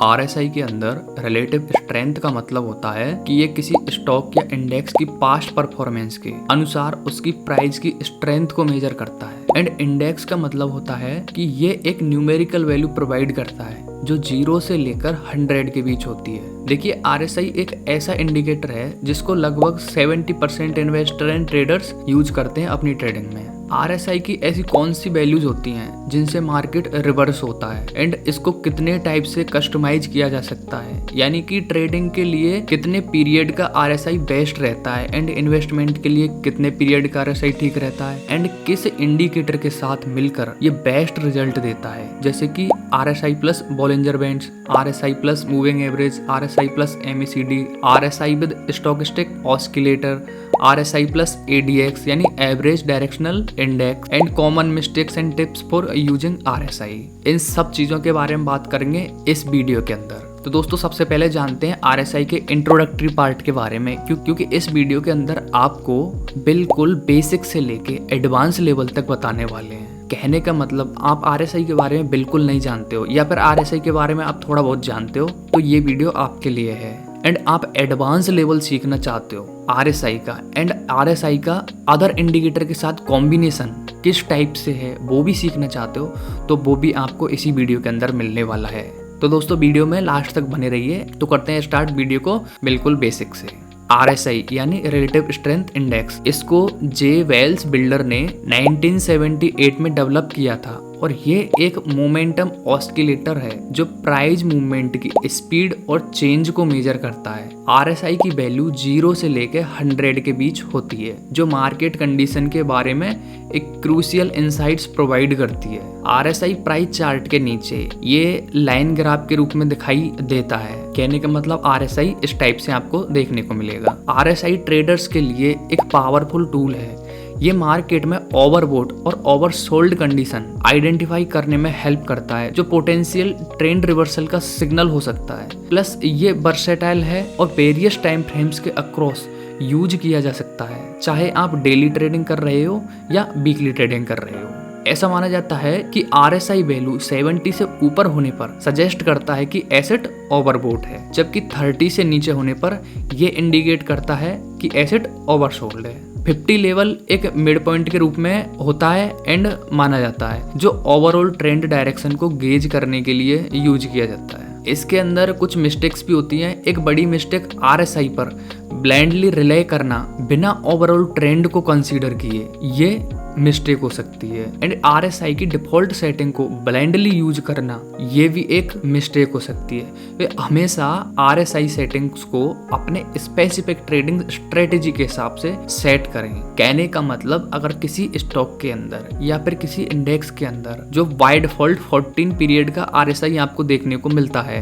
RSI के अंदर relative strength का मतलब होता है कि ये किसी स्टॉक या इंडेक्स की पास्ट परफॉर्मेंस के अनुसार उसकी प्राइस की स्ट्रेंथ को मेजर करता है। एंड इंडेक्स का मतलब होता है कि ये एक न्यूमेरिकल वैल्यू प्रोवाइड करता है जो 0 से लेकर 100 के बीच होती है। देखिए, आरएसआई एक ऐसा इंडिकेटर है जिसको लगभग 70% इन्वेस्टर एंड ट्रेडर्स यूज करते हैं अपनी ट्रेडिंग में। आरएसआई की ऐसी कौन सी वैल्यूज होती हैं जिनसे मार्केट रिवर्स होता है एंड इसको कितने टाइप से कस्टमाइज किया जा सकता है, यानी कि ट्रेडिंग के लिए कितने पीरियड का आरएसआई बेस्ट रहता है एंड इन्वेस्टमेंट के लिए कितने पीरियड का आरएसआई ठीक रहता है एंड किस इंडिकेटर के साथ मिलकर ये बेस्ट रिजल्ट देता है, जैसे कि RSI plus Bollinger bands, RSI plus moving average, RSI plus MACD, RSI with stochastic oscillator, RSI plus ADX यानी average directional index and common mistakes and tips for using RSI. इन सब चीजों के बारे में बात करेंगे इस वीडियो के अंदर। तो दोस्तों, सबसे पहले जानते हैं आरएसआई के इंट्रोडक्टरी पार्ट के बारे में, क्योंकि इस वीडियो के अंदर आपको बिल्कुल बेसिक से लेके एडवांस लेवल तक बताने वाले हैं। कहने का मतलब, आप आरएसआई के बारे में बिल्कुल नहीं जानते हो या फिर आरएसआई के बारे में आप थोड़ा बहुत जानते हो तो ये वीडियो आपके लिए है। एंड आप एडवांस लेवल सीखना चाहते हो आरएसआई का एंड आरएसआई का अदर इंडिकेटर के साथ कॉम्बिनेशन किस टाइप से है वो भी सीखना चाहते हो, तो वो भी आपको इसी वीडियो के अंदर मिलने वाला है। तो दोस्तों, वीडियो में लास्ट तक बने रहिए। तो करते हैं स्टार्ट वीडियो को बिल्कुल बेसिक से। आरएसआई यानी रिलेटिव स्ट्रेंथ इंडेक्स, इसको जे वेल्स बिल्डर ने 1978 में डेवलप किया था और ये एक मोमेंटम ऑस्किलेटर है जो प्राइस मूवमेंट की स्पीड और चेंज को मेजर करता है। आरएसआई की वैल्यू 0 से लेकर 100 के बीच होती है जो मार्केट कंडीशन के बारे में एक क्रूशियल इंसाइट्स प्रोवाइड करती है। आरएसआई प्राइस चार्ट के नीचे ये लाइन ग्राफ के रूप में दिखाई देता है। कहने का मतलब आरएसआई इस टाइप से आपको देखने को मिलेगा। आरएसआई ट्रेडर्स के लिए एक पावरफुल टूल है। ये मार्केट में ओवरबॉट और ओवरसोल्ड कंडीशन आइडेंटिफाई करने में हेल्प करता है जो पोटेंशियल ट्रेंड रिवर्सल का सिग्नल हो सकता है। प्लस ये वर्सेटाइल है और वेरियस टाइम फ्रेम्स के अक्रॉस यूज किया जा सकता है, चाहे आप डेली ट्रेडिंग कर रहे हो या वीकली ट्रेडिंग कर रहे हो। ऐसा माना जाता है कि आरएसआई वैल्यू 70 से ऊपर होने पर सजेस्ट करता है कि एसेट ओवरबॉट है, जबकि 30 से नीचे होने पर यह इंडिकेट करता है कि एसेट ओवरसोल्ड है। 50 लेवल एक मिड पॉइंट के रूप में होता है एंड माना जाता है जो ओवरऑल ट्रेंड डायरेक्शन को गेज करने के लिए यूज किया जाता है। इसके अंदर कुछ मिस्टेक्स भी होती हैं। एक बड़ी मिस्टेक आरएसआई पर ब्लाइंडली रिले करना बिना ओवरऑल ट्रेंड को कंसीडर किए, ये मिस्टेक हो सकती है। एंड आरएसआई की डिफॉल्ट सेटिंग को ब्लाइंडली यूज करना, ये भी एक मिस्टेक हो सकती है। वे हमेशा आरएसआई सेटिंग्स को अपने स्पेसिफिक ट्रेडिंग स्ट्रेटेजी के हिसाब से सेट करें। कहने का मतलब, अगर किसी स्टॉक के अंदर या फिर किसी इंडेक्स के अंदर जो बाय डिफॉल्ट 14 पीरियड का आरएसआई आपको देखने को मिलता है,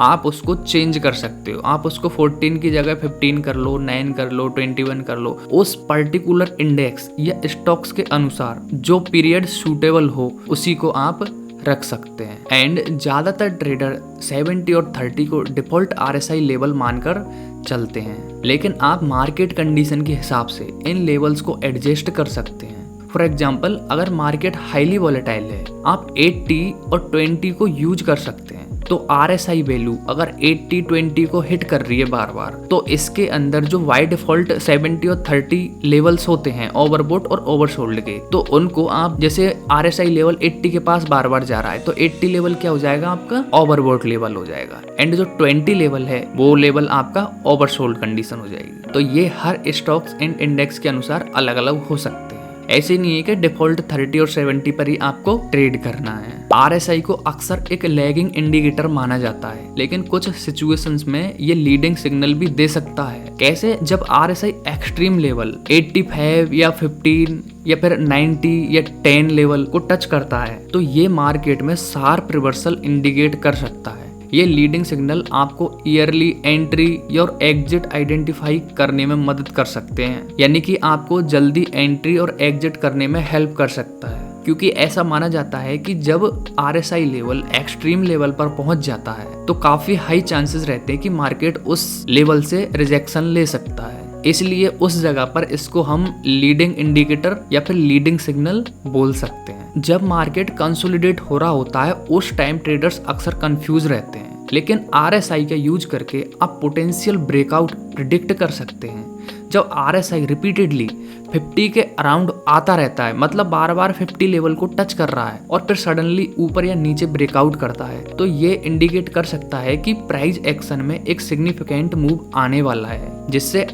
आप उसको चेंज कर सकते हो। आप उसको 14 की जगह 15 कर लो, 9 कर लो, 21 कर लो। उस पर्टिकुलर इंडेक्स या स्टॉक्स के अनुसार जो पीरियड सूटेबल हो उसी को आप रख सकते हैं। एंड ज़्यादातर ट्रेडर 70 और 30 को डिफॉल्ट आरएसआई लेवल मानकर चलते हैं, लेकिन आप मार्केट कंडीशन के हिसाब से इन लेवल्स को एडजस्ट कर सकते हैं। फॉर एग्जाम्पल, अगर मार्केट हाईली वॉलेटाइल है, आप 80 और 20 को यूज कर सकते हैं। तो आरएसआई वैल्यू अगर 80-20 को हिट कर रही है बार बार, तो इसके अंदर जो बाय डिफॉल्ट 70 और 30 लेवल्स होते हैं ओवरबॉट और ओवरसोल्ड के, तो उनको आप, जैसे आरएसआई लेवल 80 के पास बार बार जा रहा है तो 80 लेवल क्या हो जाएगा, आपका ओवरबॉट लेवल हो जाएगा। एंड जो 20 लेवल है वो लेवल आपका ओवरसोल्ड कंडीशन हो जाएगी। तो ये हर स्टॉक्स एंड इंडेक्स के अनुसार अलग अलग हो सकते हैं। ऐसे नहीं है कि डिफॉल्ट 30 और 70 पर ही आपको ट्रेड करना है। आरएसआई को अक्सर एक लैगिंग इंडिकेटर माना जाता है, लेकिन कुछ सिचुएशंस में ये लीडिंग सिग्नल भी दे सकता है। कैसे? जब आरएसआई एक्सट्रीम लेवल 85 या 15 या फिर 90 या 10 लेवल को टच करता है तो ये मार्केट में शार्प रिवर्सल इंडिकेट कर सकता है। ये लीडिंग सिग्नल आपको ईयरली एंट्री और एग्जिट आइडेंटिफाई करने में मदद कर सकते हैं, यानी कि आपको जल्दी एंट्री और एग्जिट करने में हेल्प कर सकता है। क्योंकि ऐसा माना जाता है कि जब आरएसआई लेवल एक्सट्रीम लेवल पर पहुंच जाता है तो काफी हाई चांसेस रहते हैं कि मार्केट उस लेवल से रिजेक्शन ले सकता है। इसलिए उस जगह पर इसको हम लीडिंग इंडिकेटर या फिर लीडिंग सिग्नल बोल सकते हैं। जब मार्केट कंसोलिडेट हो रहा होता है उस टाइम ट्रेडर्स अक्सर कंफ्यूज रहते हैं लेकिन RSI का यूज करके आप पोटेंशियल ब्रेकआउट प्रिडिक्ट कर सकते हैं। जब RSI रिपीटेडली 50 के अराउंड आता रहता है, मतलब बार बार 50 लेवल को टच कर रहा है और फिर सडनली ऊपर या नीचे ब्रेकआउट करता है, तो ये इंडिकेट कर सकता है कि प्राइस एक्शन में एक सिग्निफिकेंट मूव आने वाला है, जिससे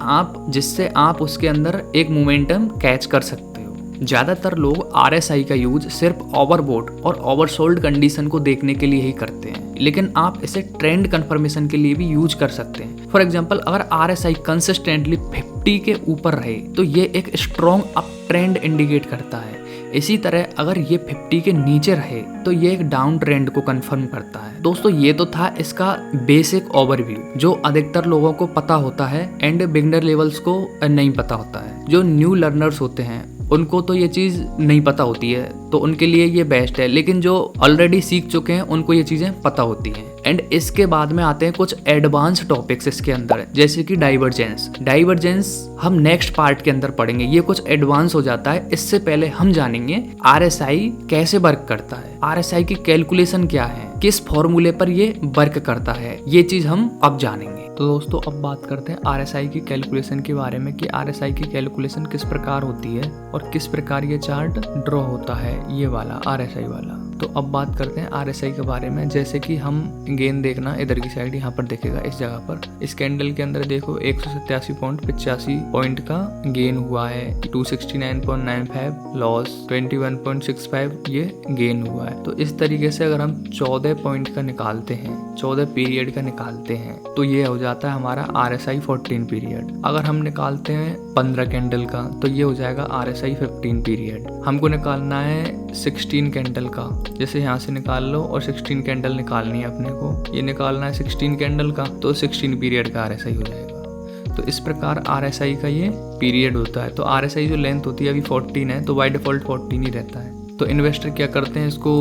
आप उसके अंदर एक मोमेंटम कैच कर सकते हो। ज़्यादातर लोग RSI का यूज सिर्फ ओवरबोट और ओवरसोल्ड कंडीशन को देखने के लिए ही करते हैं, लेकिन आप इसे ट्रेंड कंफर्मेशन के लिए भी यूज कर सकते हैं। फॉर एग्जांपल, अगर RSI कंसिस्टेंटली 50 के ऊपर रहे तो ये एक स्ट्रॉन्ग अप ट्रेंड इंडिकेट करता है। इसी तरह अगर ये 50 के नीचे रहे तो ये एक डाउन ट्रेंड को कंफर्म करता है। दोस्तों, ये तो था इसका बेसिक ओवरव्यू जो अधिकतर लोगों को पता होता है एंड बिगनर लेवल्स को नहीं पता होता है। जो न्यू लर्नर्स होते हैं उनको तो ये चीज़ नहीं पता होती है, तो उनके लिए ये बेस्ट है, लेकिन जो ऑलरेडी सीख चुके हैं उनको ये चीज़ें पता होती हैं। एंड इसके बाद में आते हैं कुछ एडवांस टॉपिक्स इसके अंदर, जैसे कि डाइवर्जेंस हम नेक्स्ट पार्ट के अंदर पढ़ेंगे। ये कुछ एडवांस हो जाता है। इससे पहले हम जानेंगे RSI कैसे वर्क करता है, RSI की कैलकुलेशन क्या है, किस फॉर्मूले पर ये वर्क करता है, ये चीज़ हम अब जानेंगे। तो दोस्तों, अब बात करते हैं RSI की कैलकुलेशन के बारे में कि RSI की कैलकुलेशन किस प्रकार होती है और किस प्रकार ये चार्ट ड्रॉ होता है, ये वाला RSI वाला। तो अब बात करते हैं RSI के बारे में। जैसे कि हम गेन देखना इधर की साइड यहाँ पर दिखेगा, इस जगह पर इस कैंडल के अंदर देखो 187.85 पॉइंट का गेन हुआ है, 269.95 लॉस, 21.65 ये गेन हुआ है। तो इस तरीके से अगर हम 14 पॉइंट का निकालते हैं, 14 पीरियड का निकालते हैं, तो ये हो जाता है हमारा RSI 14 पीरियड। अगर हम निकालते हैं 15 कैंडल का तो ये हो जाएगा RSI 15 पीरियड। हमको निकालना है 16 कैंडल का, जैसे यहाँ से निकाल लो और 16 कैंडल निकालनी है अपने को। ये निकालना है 16 कैंडल का तो 16 पीरियड का RSI हो जाएगा। तो इस प्रकार RSI का ये पीरियड होता है। तो RSI जो लेंथ होती है अभी 14 है, तो बाय डिफॉल्ट 14 ही रहता है। तो इन्वेस्टर क्या करते हैं, इसको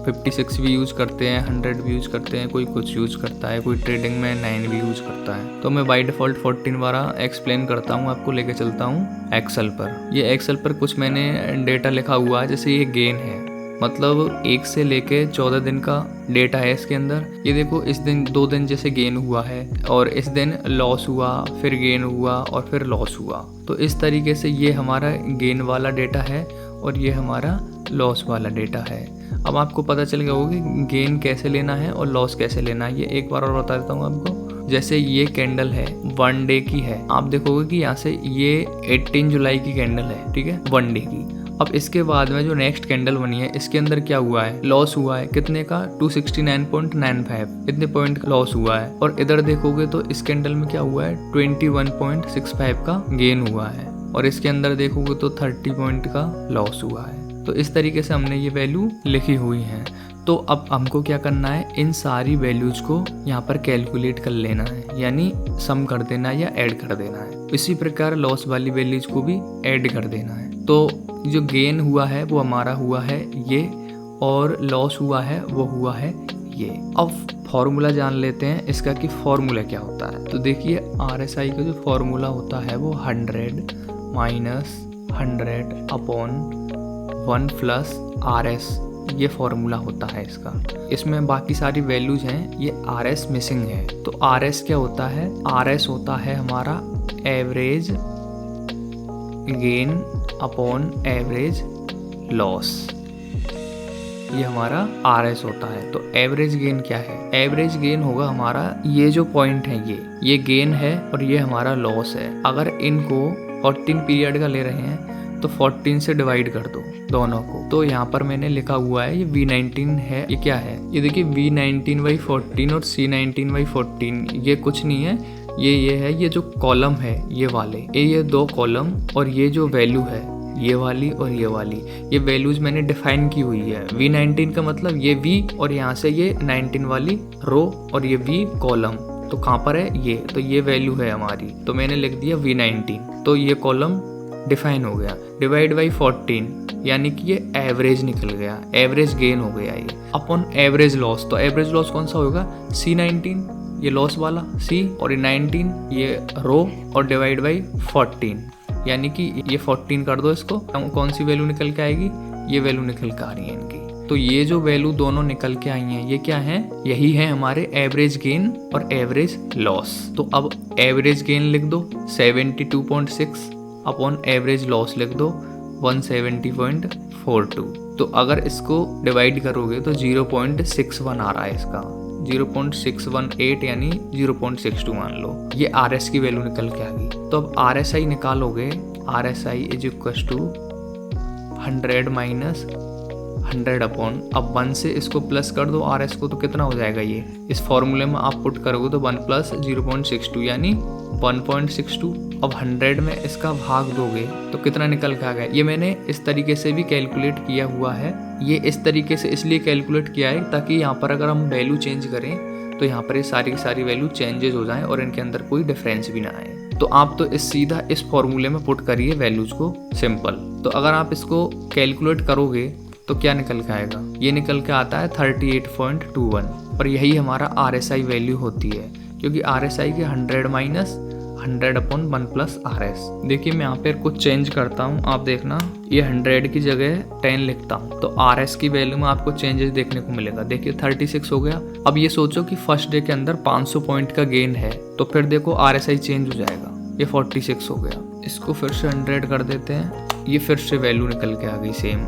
56 भी यूज़ करते हैं, 100 भी यूज़ करते हैं, कोई कुछ यूज़ करता है, कोई ट्रेडिंग में 9 भी यूज़ करता है। तो मैं बाय डिफ़ॉल्ट 14 वाला एक्सप्लेन करता हूँ, आपको लेके चलता हूँ एक्सेल पर। ये एक्सेल पर कुछ मैंने डेटा लिखा हुआ है, जैसे ये गेन है, मतलब 1 से लेके 14 दिन का डेटा है इसके अंदर। ये देखो, इस दिन 2 दिन जैसे गेन हुआ है और इस दिन लॉस हुआ, फिर गेन हुआ और फिर लॉस हुआ। तो इस तरीके से ये हमारा गेन वाला डेटा है और ये हमारा लॉस वाला डेटा है। अब आपको पता चल गया होगा कि गेन कैसे लेना है और लॉस कैसे लेना है। ये एक बार और बता देता हूँ आपको। जैसे ये कैंडल है 1 डे की है, आप देखोगे कि यहाँ से ये 18 जुलाई की कैंडल है, ठीक है, 1 डे की। अब इसके बाद में जो नेक्स्ट कैंडल बनी है, इसके अंदर क्या हुआ है, लॉस हुआ है, कितने का, 269.95, इतने पॉइंट का लॉस हुआ है। और इधर देखोगे तो इस कैंडल में क्या हुआ है, 21.65 का गेन हुआ है और इसके अंदर देखोगे तो 30 पॉइंट का लॉस हुआ है। तो इस तरीके से हमने ये वैल्यू लिखी हुई है। तो अब हमको क्या करना है, इन सारी वैल्यूज को यहाँ पर कैलकुलेट कर लेना है, यानी सम कर देना है या ऐड कर देना है। इसी प्रकार लॉस वाली वैल्यूज को भी ऐड कर देना है। तो जो गेन हुआ है वो हमारा हुआ है ये, और लॉस हुआ है वो हुआ है ये। अब फॉर्मूला जान लेते हैं इसका कि फॉर्मूला क्या होता है। तो देखिए, RSI का जो फॉर्मूला होता है वो 100 माइनस 100 अपॉन 1 प्लस RS, ये फॉर्मूला होता है इसका। इसमें बाकी सारी वैल्यूज हैं, ये RS मिसिंग है। तो RS क्या होता है, RS होता है हमारा average gain upon average loss, ये हमारा RS होता है। तो एवरेज गेन क्या है, एवरेज गेन होगा हमारा ये जो पॉइंट है, ये गेन है और ये हमारा लॉस है। अगर इनको 14 पीरियड का ले रहे हैं तो 14 से डिवाइड कर दो दोनों को। तो यहाँ पर मैंने लिखा हुआ है ये V19 है। ये क्या है, ये देखिए V19/14 और C19/14, ये कुछ नहीं है, ये है, ये जो कॉलम है ये वाले, ये 2 कॉलम और ये जो वैल्यू है ये वाली और ये वाली, ये वैल्यूज मैंने डिफाइन की हुई है। V19 का मतलब ये V और यहाँ से ये 19 वाली रो और ये V कॉलम, तो कहाँ पर है ये, तो ये वैल्यू है हमारी, तो मैंने लिख दिया V19। तो ये कॉलम डिफाइन हो गया, डिवाइड बाई 14, यानी कि ये एवरेज निकल गया, एवरेज गेन हो गया ये, अपॉन एवरेज लॉस। तो एवरेज लॉस कौन सा होगा, C19, ये लॉस वाला C, और ये 19 ये रो, और डिवाइड बाई 14, यानी कि ये 14 कर दो इसको, कौन सी वैल्यू निकल के आएगी, ये वैल्यू निकल के आ रही है इनकी। तो ये जो वैल्यू दोनों निकल के आई हैं ये क्या है, यही है हमारे एवरेज गेन और एवरेज लॉस। तो अब एवरेज गेन लिख दो 72.6 अपॉन एवरेज लॉस लिख दो 170.42। तो अगर इसको डिवाइड करोगे तो 0.61 आ रहा है इसका, 0.618 यानी 0.62 मान लो। ये RS की वैल्यू निकल के आ गई। तो अब RSI निकालोगे, RSI is equal to 100 minus 100 upon, अब 1 से इसको प्लस कर दो RS को, तो कितना हो जाएगा ये, इस फॉर्मूले में आप पुट करोगे तो 1 प्लस 0.62 यानी 1.62। अब 100 में इसका भाग दोगे तो कितना निकल के आ गया। ये मैंने इस तरीके से भी कैलकुलेट किया हुआ है। ये इस तरीके से इसलिए कैलकुलेट किया है ताकि यहाँ पर अगर हम वैल्यू चेंज करें तो यहाँ पर ये सारी की सारी वैल्यू चेंजेस हो जाएं और इनके अंदर कोई डिफरेंस भी ना आए। तो आप तो सीधा इस फॉर्मूले में पुट करिए वैल्यूज को, सिंपल। तो अगर आप इसको कैलकुलेट करोगे तो क्या निकल के आएगा, ये निकल के आता है 38.21 और यही हमारा RSI वैल्यू होती है, क्योंकि RSI के 100 माइनस 100 अपॉन 1 प्लस RS। देखिए मैं यहाँ पे कुछ चेंज करता हूँ, आप देखना ये 100 की जगह 10 लिखता हूँ तो RS की वैल्यू में आपको चेंजेस देखने को मिलेगा। देखिए 36 हो गया। अब ये सोचो कि फर्स्ट डे के अंदर 500 पॉइंट का गेन है, तो फिर देखो RSI चेंज हो जाएगा, ये 46 हो गया। इसको फिर से 100 कर देते हैं, ये फिर से वैल्यू निकल के आ गई सेम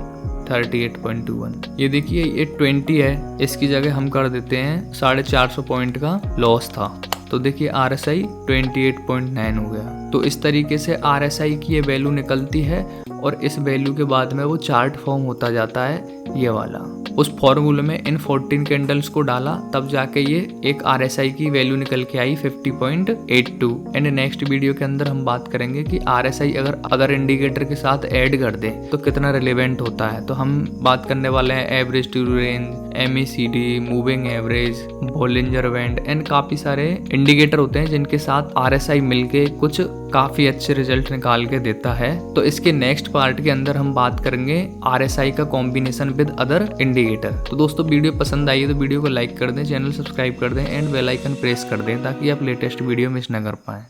38.21। ये देखिए ये 20 है, इसकी जगह हम कर देते हैं 450 पॉइंट का लॉस था, तो देखिए RSI 28.9 हो गया। तो इस तरीके से RSI की ये वैल्यू निकलती है और इस वैल्यू के बाद में वो चार्ट फॉर्म होता जाता है ये वाला। उस फॉर्मूले में इन 14 कैंडल्स को डाला तब जाके ये एक RSI की वैल्यू निकल के आई 50.82। एंड नेक्स्ट वीडियो के अंदर हम बात करेंगे कि RSI अगर अदर इंडिकेटर के साथ ऐड कर दें तो कितना रिलेवेंट होता है। तो हम बात करने वाले हैं average true range, MACD, moving average, Bollinger band and काफ़ी सारे इंडिकेटर होते हैं जिनके साथ RSI मिलके कुछ काफ़ी अच्छे रिजल्ट निकाल के देता है। तो इसके नेक्स्ट पार्ट के अंदर हम बात करेंगे RSI का कॉम्बिनेशन विद अदर इंडिकेटर। तो दोस्तों वीडियो पसंद आई है तो वीडियो को लाइक कर दें, चैनल सब्सक्राइब कर दें एंड बेल आइकन प्रेस कर दें ताकि आप लेटेस्ट वीडियो मिस ना कर पाएं।